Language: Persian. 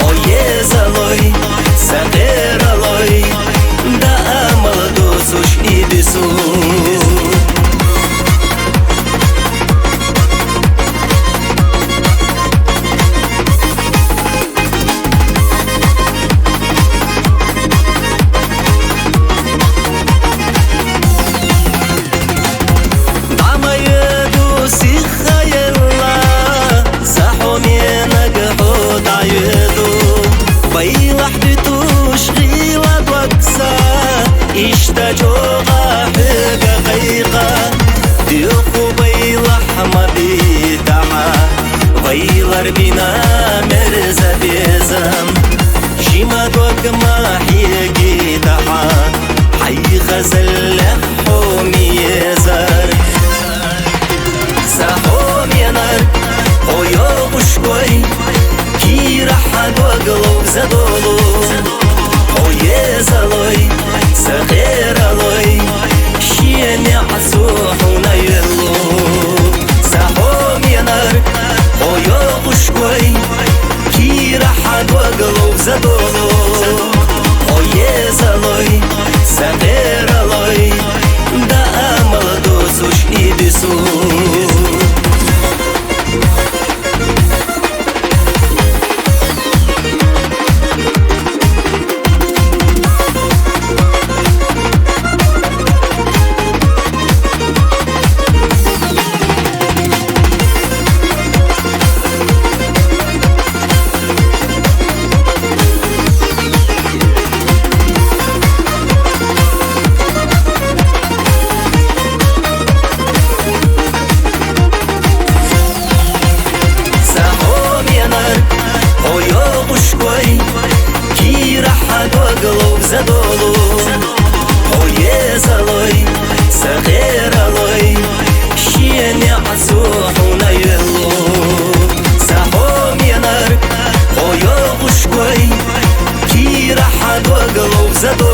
Oye zaloi, sagera loi, da amal dosush ibisu. اشتجوغا حقا غيقا ديقو بيلحما بيدعا غيلر بنا مرزا بيزم جيما دوغما حيقي دعا حي خزل حومي يزر سحوم ينر قويو بشكوي كي رحا دوغلو زدولو قوي زلوي صغير لوي شيني عصوحنا يلو سحوم ينار قويو بشكوي كي رحد وقلو زدولو قوي زلوي صغير لوي دا امل دوسوش إبسو زدولو قوي زلوي صغير لوي شيني عصوحنا يلو سحوم ينار قوي بشكوي كي رحد وقلو زدولو